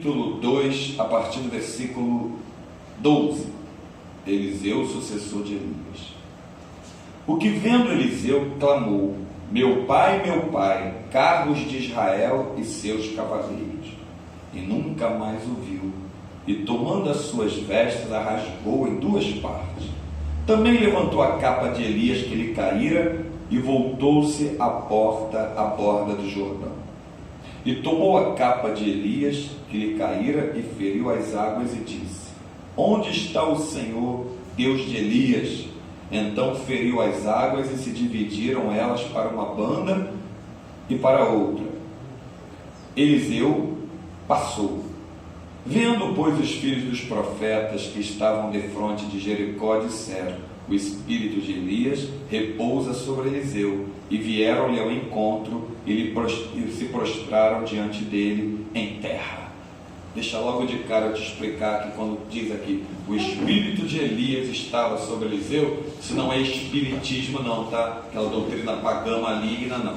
capítulo 2, a partir do versículo 12. Eliseu, sucessor de Elias. O que vendo Eliseu, clamou: meu pai, carros de Israel e seus cavaleiros. E nunca mais o viu. E tomando as suas vestes, a rasgou em duas partes. Também levantou a capa de Elias que lhe caíra e voltou-se à borda do Jordão. E tomou a capa de Elias que lhe caíra e feriu as águas e disse: onde está o Senhor, Deus de Elias? Então feriu as águas e se dividiram elas para uma banda e para outra. Eliseu passou. Vendo, pois, os filhos dos profetas que estavam defronte de Jericó, disseram: o espírito de Elias repousa sobre Eliseu. E vieram-lhe ao encontro e se prostraram diante dele em terra. Deixa logo de cara eu te explicar que quando diz aqui o espírito de Elias estava sobre Eliseu, isso não é espiritismo não, tá? Aquela doutrina pagã maligna não.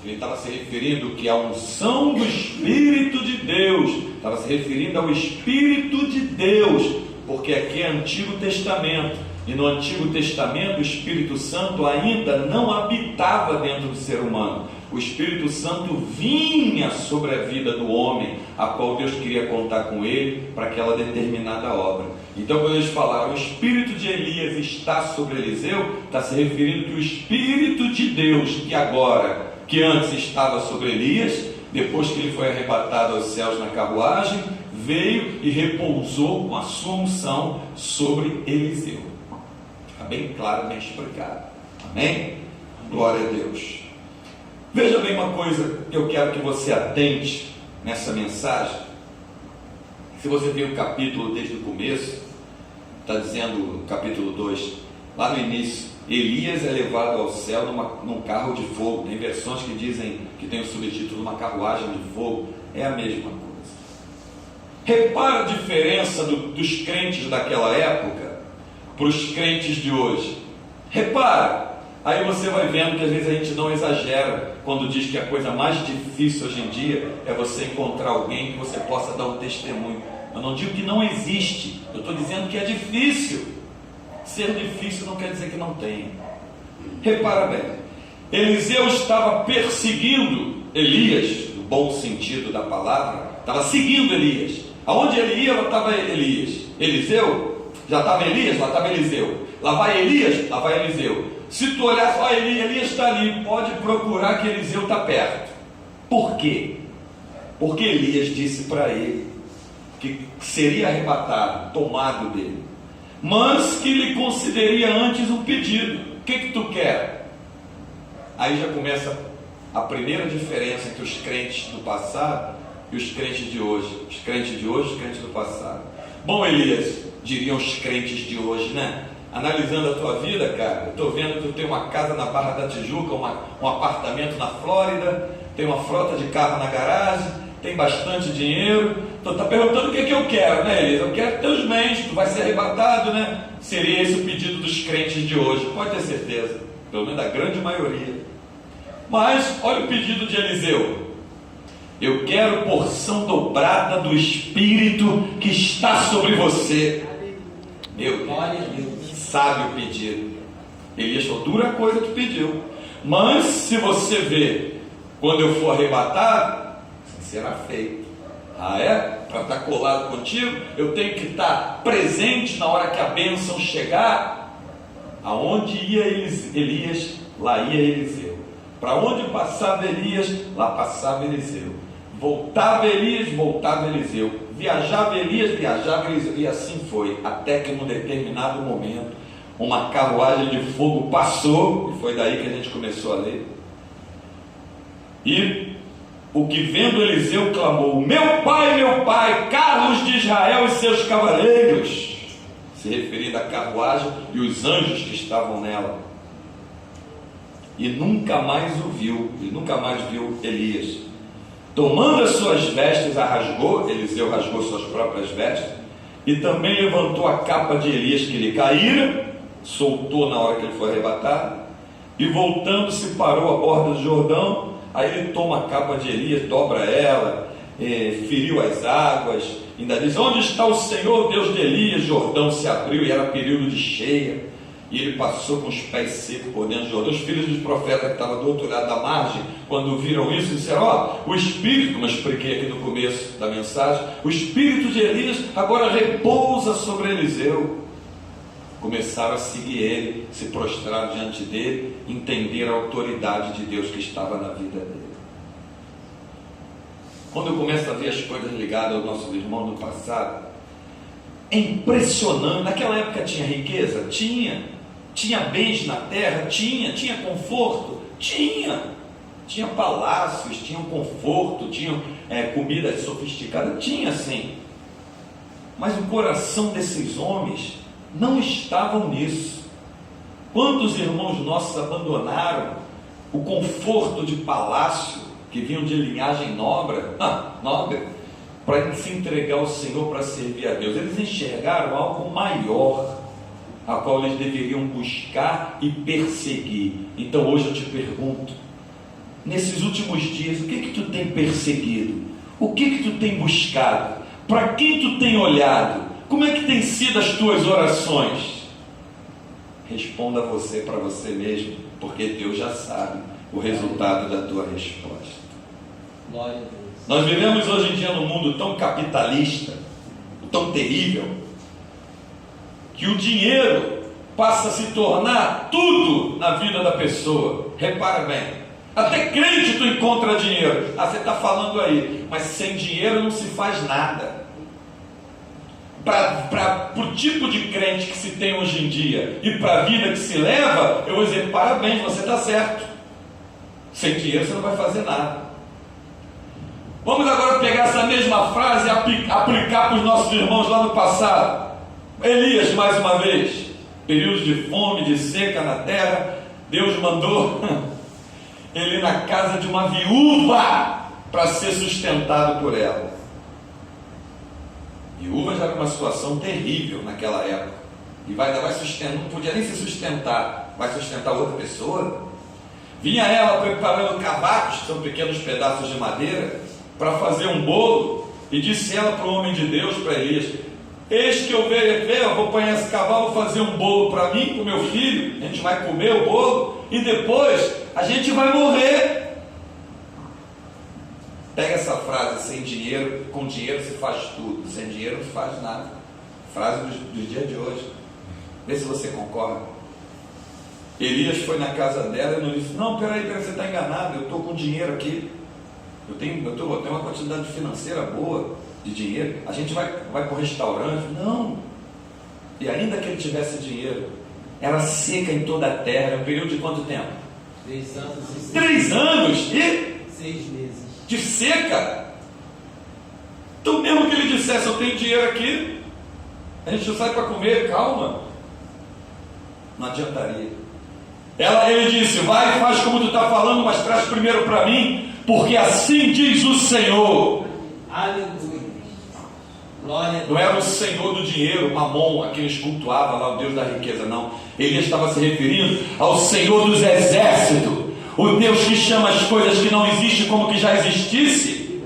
Ele estava se referindo que a unção do Espírito de Deus, estava se referindo ao Espírito de Deus, porque aqui é Antigo Testamento, e no Antigo Testamento o Espírito Santo ainda não habitava dentro do ser humano. O Espírito Santo vinha sobre a vida do homem, a qual Deus queria contar com ele para aquela determinada obra. Então, quando eles falaram o Espírito de Elias está sobre Eliseu, está se referindo que o Espírito de Deus, que antes estava sobre Elias, depois que ele foi arrebatado aos céus na carruagem, veio e repousou com a sua unção sobre Eliseu. Está bem claro, bem explicado. Amém? Glória a Deus. Veja bem uma coisa que eu quero que você atente nessa mensagem. Se você tem o capítulo desde o começo, está dizendo capítulo 2, lá no início, Elias é levado ao céu num carro de fogo. Tem versões que dizem que tem o subtítulo uma carruagem de fogo. É a mesma coisa. Repara a diferença dos crentes daquela época para os crentes de hoje. Repara. Aí você vai vendo que às vezes a gente não exagera quando diz que a coisa mais difícil hoje em dia é você encontrar alguém que você possa dar um testemunho. Eu não digo que não existe, eu estou dizendo que é difícil. Ser difícil não quer dizer que não tem. Repara bem, Eliseu estava perseguindo Elias, no bom sentido da palavra, estava seguindo Elias. Aonde ele ia, lá estava Elias. Eliseu, já estava Elias, lá estava Eliseu. Lá vai Elias, lá vai Eliseu. Se tu olhar só, Elias está ali, pode procurar que Eliseu está perto. Por quê? Porque Elias disse para ele que seria arrebatado, tomado dele, mas que lhe concederia antes um pedido. O que tu quer? Aí já começa a primeira diferença entre os crentes do passado e os crentes de hoje. Os crentes de hoje e os crentes do passado. Bom, Elias, diriam os crentes de hoje, né? Analisando a tua vida, cara, eu estou vendo que tu tem uma casa na Barra da Tijuca, um apartamento na Flórida, tem uma frota de carro na garagem, tem bastante dinheiro. Tu está perguntando o que eu quero, né, Elias? Eu quero teus bens, tu vai ser arrebatado, né? Seria esse o pedido dos crentes de hoje, pode ter certeza, pelo menos da grande maioria. Mas olha o pedido de Eliseu: eu quero porção dobrada do Espírito que está sobre você. Meu Deus, sabe o pedido. Elias falou: dura coisa que pediu, mas se você ver, quando eu for arrebatado, será feito. Ah, é? Para estar colado contigo, eu tenho que estar presente na hora que a bênção chegar. Aonde ia Elias, lá ia Eliseu. Para onde passava Elias, lá passava Eliseu. Voltava Elias, voltava Eliseu. Viajava Elias, viajava Eliseu. E assim foi, até que num determinado momento uma carruagem de fogo passou, e foi daí que a gente começou a ler. E o que vendo Eliseu clamou: meu pai, carros de Israel e seus cavaleiros, se referindo à carruagem e os anjos que estavam nela. E nunca mais o viu, e nunca mais viu Elias. Tomando as suas vestes, a rasgou. Eliseu rasgou suas próprias vestes, e também levantou a capa de Elias que lhe caíra, soltou na hora que ele foi arrebatado, e voltando-se parou à borda do Jordão. Aí ele toma a capa de Elias, dobra ela, feriu as águas, ainda diz: onde está o Senhor, Deus de Elias? Jordão se abriu e era período de cheia, e ele passou com os pés secos por dentro do Jordão. Os filhos dos profetas que estavam do outro lado da margem, quando viram isso, disseram: o espírito, como eu expliquei aqui no começo da mensagem, o espírito de Elias agora repousa sobre Eliseu. Começaram a seguir ele, se prostraram diante dele, entenderam a autoridade de Deus que estava na vida dele. Quando eu começo a ver as coisas ligadas aos nossos irmãos no passado, é impressionante. Naquela época tinha riqueza? Tinha bens na terra? Tinha conforto? Tinha palácios, tinha conforto, tinha comida sofisticada? Tinha sim. Mas o coração desses homens não estavam nisso. Quantos irmãos nossos abandonaram o conforto de palácio, que vinham de linhagem nobre, para se entregar ao Senhor, para servir a Deus? Eles enxergaram algo maior, a qual eles deveriam buscar e perseguir. Então hoje eu te pergunto, nesses últimos dias, o que tu tem perseguido? O que tu tem buscado? Para quem tu tem olhado? Como é que tem sido as tuas orações? Responda você para você mesmo, porque Deus já sabe o resultado da tua resposta. Glória a Deus. Nós vivemos hoje em dia num mundo tão capitalista, tão terrível, que o dinheiro passa a se tornar tudo na vida da pessoa. Repara bem, até crente tu encontra dinheiro. Você está falando aí, mas sem dinheiro não se faz nada. Para o tipo de crente que se tem hoje em dia e para a vida que se leva, eu vou dizer: parabéns, você está certo. Sem dinheiro você não vai fazer nada. Vamos agora pegar essa mesma frase e aplicar para os nossos irmãos lá no passado. Elias, mais uma vez, período de fome, de seca na terra, Deus mandou ele na casa de uma viúva para ser sustentado por ela. Viúva já era uma situação terrível naquela época, e vai sustentar, não podia nem se sustentar, vai sustentar outra pessoa. Vinha ela preparando cavacos, que são pequenos pedaços de madeira, para fazer um bolo, e disse ela para o homem de Deus, para Elias: eis que eu vou apanhar esse cavalo, fazer um bolo para mim, para o meu filho, a gente vai comer o bolo, e depois a gente vai morrer. Pega essa frase: sem dinheiro, com dinheiro se faz tudo, sem dinheiro não se faz nada. Frase dos dias de hoje. Vê se você concorda. Elias foi na casa dela e não disse: não, peraí, você está enganado, eu estou com dinheiro aqui, eu tenho uma quantidade financeira boa de dinheiro, a gente vai para o restaurante. Não. E ainda que ele tivesse dinheiro, era seca em toda a terra. Era um período de quanto tempo? 3 anos. 3 anos e 6 meses de seca. Então, mesmo que ele dissesse: eu tenho dinheiro aqui, a gente sai para comer, calma, não adiantaria. Ele disse: vai, faz como tu está falando, mas traz primeiro para mim, porque assim diz o Senhor. Aleluia. Glória a Deus. Não era o Senhor do dinheiro, Mamon, a quem eles cultuavam lá, o Deus da riqueza, não. Ele estava se referindo ao Senhor dos exércitos, o Deus que chama as coisas que não existem como que já existisse,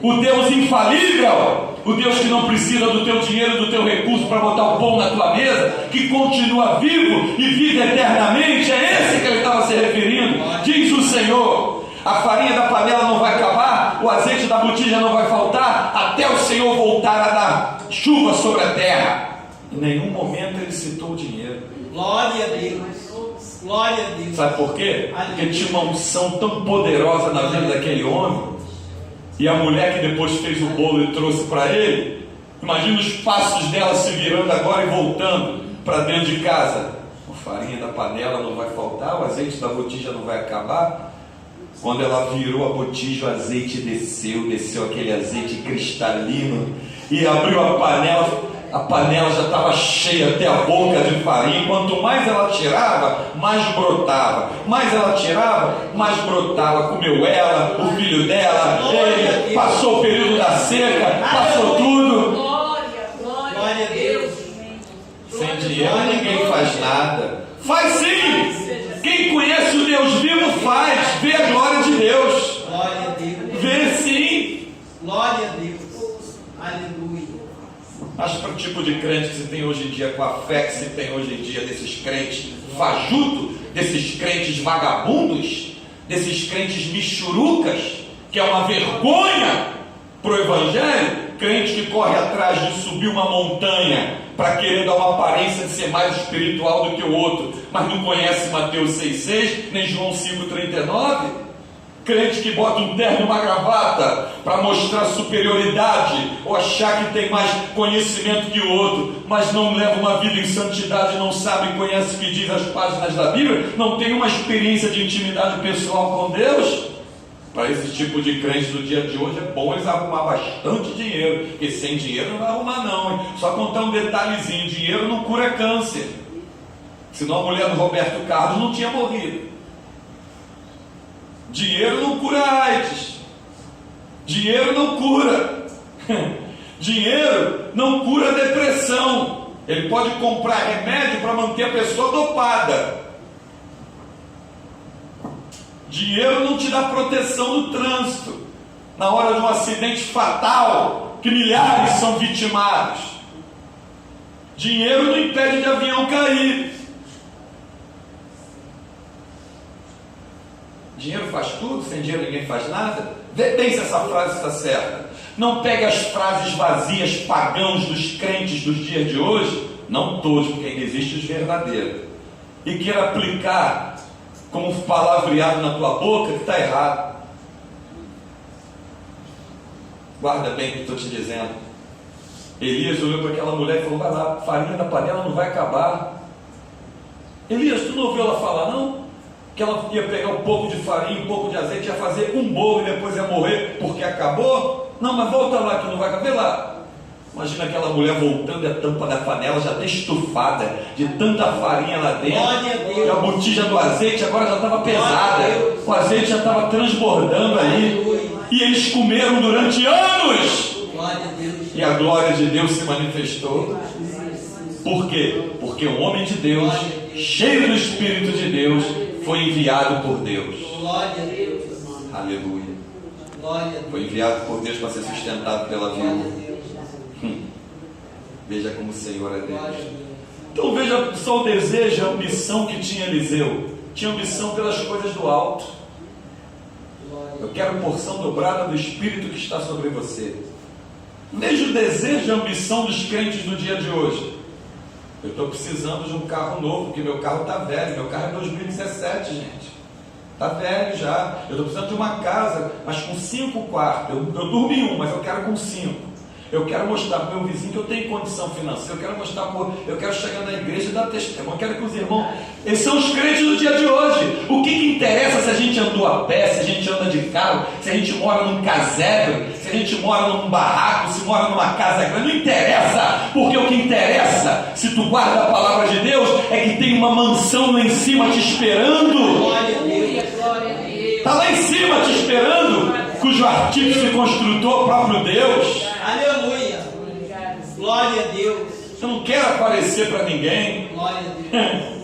o Deus infalível, o Deus que não precisa do teu dinheiro, do teu recurso para botar o pão na tua mesa, que continua vivo e vive eternamente. É esse que ele estava se referindo. Diz o Senhor: a farinha da panela não vai acabar, o azeite da botija não vai faltar, até o Senhor voltar a dar chuva sobre a terra. Em nenhum momento ele citou o dinheiro. Glória a Deus. Glória a Deus. Sabe por quê? Porque tinha uma unção tão poderosa na vida daquele homem. E a mulher que depois fez o bolo e trouxe para ele, imagina os passos dela se virando agora e voltando para dentro de casa. A farinha da panela não vai faltar, o azeite da botija não vai acabar. Quando ela virou a botija, o azeite desceu aquele azeite cristalino, e abriu a panela já estava cheia até a boca de farinha. Quanto mais ela tirava, mais brotava. Mais ela tirava, mais brotava. Comeu ela, o filho dela, ele. Passou o período da seca, passou tudo. Glória a Deus. Sem dinheiro ninguém faz nada. Faz sim! Quem conhece o Deus vivo faz. Vê a glória de Deus. Glória a Deus. Vê sim. Glória a Deus. Aleluia. Mas para o tipo de crente que se tem hoje em dia, com a fé que se tem hoje em dia, desses crentes fajutos, desses crentes vagabundos, desses crentes michurucas, que é uma vergonha para o Evangelho, crente que corre atrás de subir uma montanha para querer dar uma aparência de ser mais espiritual do que o outro, mas não conhece Mateus 6,6, nem João 5,39, crente que bota um terno e uma gravata para mostrar superioridade ou achar que tem mais conhecimento que o outro, mas não leva uma vida em santidade, não sabe e conhece o que diz as páginas da Bíblia, não tem uma experiência de intimidade pessoal com Deus. Para esse tipo de crente do dia de hoje é bom eles arrumar bastante dinheiro, porque sem dinheiro não vai arrumar não, hein? Só contar um detalhezinho: dinheiro não cura câncer, senão a mulher do Roberto Carlos não tinha morrido. Dinheiro não cura AIDS, dinheiro não cura, dinheiro não cura depressão. Ele pode comprar remédio para manter a pessoa dopada. Dinheiro não te dá proteção no trânsito, na hora de um acidente fatal, que milhares são vitimados. Dinheiro não impede de avião cair. Dinheiro faz tudo, sem dinheiro ninguém faz nada. Vê bem se essa frase está certa. Não pegue as frases vazias, pagãos dos crentes dos dias de hoje, não todos, porque ainda existem os verdadeiros, e queira aplicar como palavreado na tua boca, que está errado. Guarda bem o que estou te dizendo. Elias olhou para aquela mulher e falou: vai lá, a farinha da panela não vai acabar. Elias, tu não ouviu ela falar não? Que ela ia pegar um pouco de farinha, um pouco de azeite, ia fazer um bolo e depois ia morrer porque acabou? Não, mas volta lá que não vai acabar. Vê lá. Imagina aquela mulher voltando e a tampa da panela já está estufada, de tanta farinha lá dentro, e a botija do azeite agora já estava pesada, o azeite já estava transbordando aí, e eles comeram durante anos, e a glória de Deus se manifestou. Por quê? Porque o homem de Deus, cheio do Espírito de Deus, foi enviado por Deus. Aleluia. Foi enviado por Deus para ser sustentado pela vida. Veja como o Senhor é Deus. Então veja só o desejo, a ambição que tinha Eliseu. Tinha ambição pelas coisas do alto. Eu quero porção dobrada do Espírito que está sobre você. Veja o desejo e a ambição dos crentes no dia de hoje. Eu estou precisando de um carro novo, porque meu carro está velho. Meu carro é 2017, gente. Está velho já. Eu estou precisando de uma casa, mas com 5 quartos. Eu durmo em um, mas eu quero com 5. Eu quero mostrar para o meu vizinho que eu tenho condição financeira. Eu quero mostrar, eu quero chegar na igreja e dar testemunho. Eu quero que os irmãos, esses são os crentes do dia de hoje. O que interessa se a gente andou a pé, se a gente anda de carro, se a gente mora num casebre, se a gente mora num barraco, se mora numa casa grande? Não interessa, porque o que interessa, se tu guarda a palavra de Deus, é que tem uma mansão lá em cima te esperando. Está lá em cima te esperando, cujo artífice e construtor, o próprio Deus. Aleluia. Glória a Deus. Eu não quero aparecer para ninguém. Glória a Deus.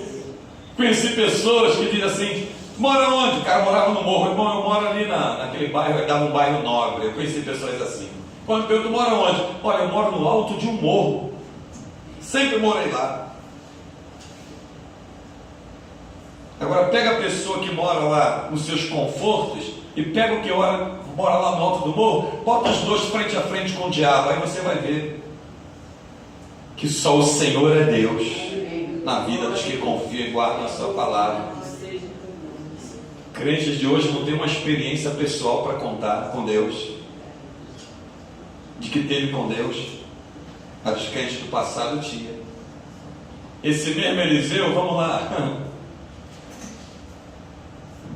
Conheci pessoas que dizem assim: mora onde? O cara morava no morro. Irmão, eu moro ali naquele bairro, eu dava um bairro nobre. Eu conheci pessoas assim. Quando eu pergunto: mora onde? Olha, eu moro no alto de um morro. Sempre morei lá. Agora pega a pessoa que mora lá nos seus confortos e pega o que mora lá no alto do morro, bota os dois frente a frente com o diabo, aí você vai ver que só o Senhor é Deus na vida dos que confiam e guardam a sua palavra. Crentes de hoje não têm uma experiência pessoal para contar com Deus, de que teve com Deus, mas os crentes do passado tinha. Esse mesmo Eliseu, vamos lá,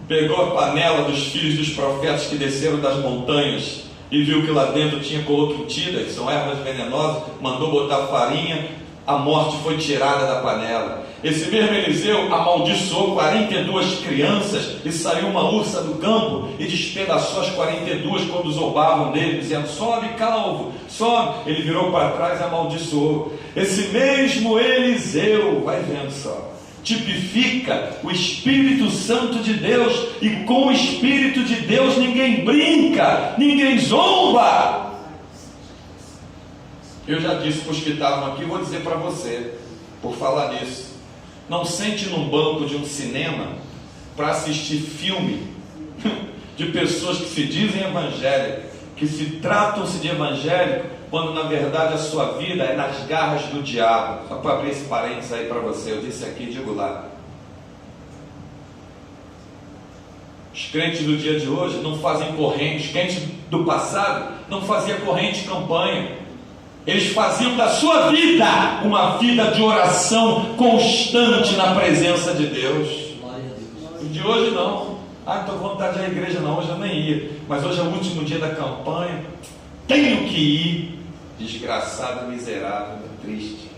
pegou a panela dos filhos dos profetas que desceram das montanhas e viu que lá dentro tinha coloquintida, que são ervas venenosas, mandou botar farinha, a morte foi tirada da panela. Esse mesmo Eliseu amaldiçoou 42 crianças e saiu uma ursa do campo e despedaçou as 42 quando zombavam dele, dizendo: sobe calvo, sobe. Ele virou para trás e amaldiçoou. Esse mesmo Eliseu, vai vendo só, tipifica o Espírito Santo de Deus, e com o Espírito de Deus ninguém brinca, ninguém zomba. Eu já disse para os que estavam aqui, vou dizer para você, por falar nisso: não sente num banco de um cinema para assistir filme de pessoas que se dizem evangélicos, que se tratam-se de evangélico, quando na verdade a sua vida é nas garras do diabo. Só para abrir esse parênteses aí para você, eu disse aqui, digo lá. Os crentes do dia de hoje não fazem corrente, os crentes do passado não faziam corrente de campanha. Eles faziam da sua vida uma vida de oração constante na presença de Deus. Os de hoje não. Ah, não estou com vontade de ir à igreja não, hoje eu nem ia. Mas hoje é o último dia da campanha, tenho que ir. Desgraçado, miserável, triste.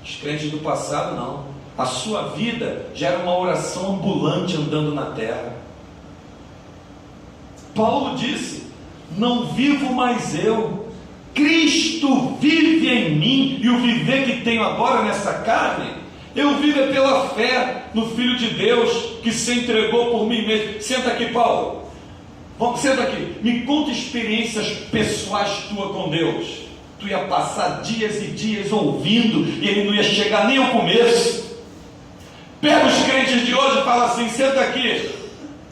Os crentes do passado não. A sua vida já era uma oração ambulante andando na terra. Paulo disse: não vivo mais eu, Cristo vive em mim, e o viver que tenho agora nessa carne, eu vivo é pela fé no Filho de Deus, que se entregou por mim mesmo. Senta aqui, Paulo. Vamos, senta aqui. Me conta experiências pessoais tuas com Deus. Tu ia passar dias e dias ouvindo, e ele não ia chegar nem ao começo. Pega os crentes de hoje e fala assim: senta aqui.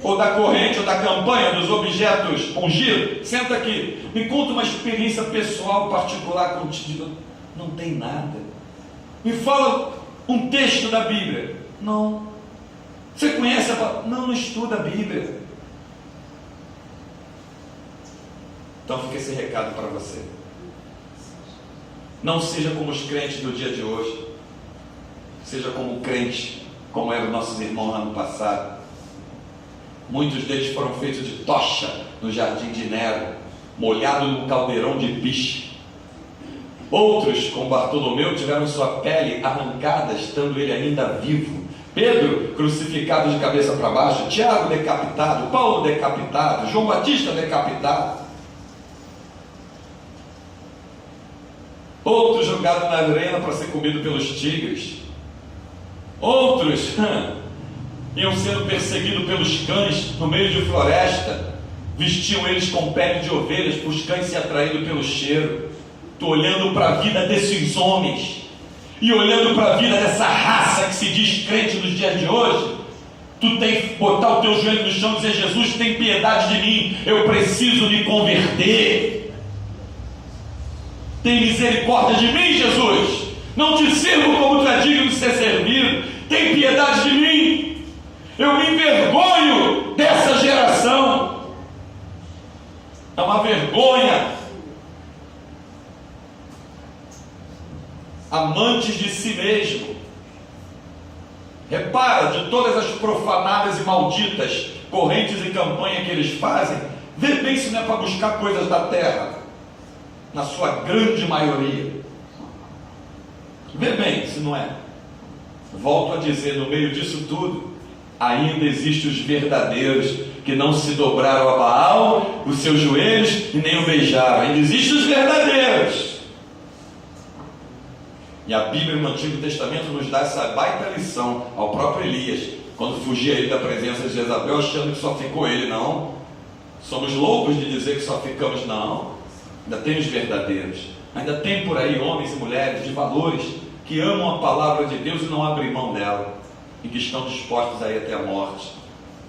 Ou da corrente, ou da campanha, dos objetos ungidos, senta aqui, me conta uma experiência pessoal, particular contigo. Não tem nada. Me fala um texto da Bíblia. Não. Você conhece a palavra? Não estuda a Bíblia. Então fica esse recado para você. Não seja como os crentes do dia de hoje. Seja como o crente, como eram nossos irmãos lá no passado. Muitos deles foram feitos de tocha no jardim de Nero, molhado num caldeirão de piche. Outros, como Bartolomeu, tiveram sua pele arrancada, estando ele ainda vivo. Pedro, crucificado de cabeça para baixo. Tiago, decapitado. Paulo, decapitado. João Batista, decapitado. Outros, jogados na arena para ser comido pelos tigres. Outros iam sendo perseguidos pelos cães no meio de floresta. Vestiam eles com pele de ovelhas, para os cães se atraídos pelo cheiro. Estou olhando para a vida desses homens, e olhando para a vida dessa raça que se diz crente nos dias de hoje. Tu tem que botar o teu joelho no chão e dizer: Jesus, tem piedade de mim, eu preciso me converter. Tem misericórdia de mim, Jesus. Não te sirvo como tu é digno de ser servido. Tem piedade de mim. Eu me envergonho dessa geração. É uma vergonha. Amantes de si mesmo. Repara, de todas as profanadas e malditas correntes e campanha que eles fazem, vê bem se não é para buscar coisas da terra, na sua grande maioria. Vê bem se não é. Volto a dizer, no meio disso tudo, ainda existem os verdadeiros, que não se dobraram a Baal, os seus joelhos, e nem o beijaram. Ainda existem os verdadeiros. E a Bíblia no Antigo Testamento nos dá essa baita lição ao próprio Elias, quando fugia ele da presença de Jezabel, achando que só ficou ele. Não, somos loucos de dizer que só ficamos. Não, ainda tem os verdadeiros. Ainda tem por aí homens e mulheres de valores, que amam a palavra de Deus e não abrem mão dela, e que estão dispostos a ir até a morte.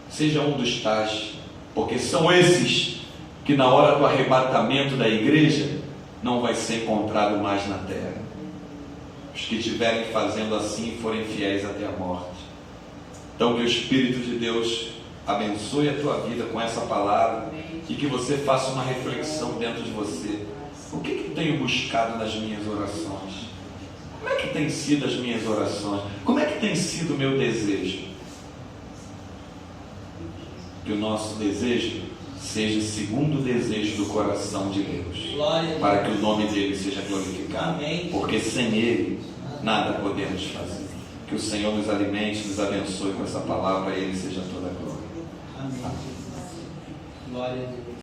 Seja um dos tais, porque são esses que na hora do arrebatamento da igreja não vai ser encontrado mais na terra. Os que estiverem fazendo assim e forem fiéis até a morte. Então que o Espírito de Deus abençoe a tua vida com essa palavra, e que você faça uma reflexão dentro de você. O que eu tenho buscado nas minhas orações? Como é que tem sido as minhas orações? Como é que tem sido o meu desejo? Que o nosso desejo seja segundo o desejo do coração de Deus, para que o nome dele seja glorificado. Amém. Porque sem ele nada podemos fazer. Que o Senhor nos alimente, nos abençoe com essa palavra, e ele seja toda a glória. Amém. Glória a Deus.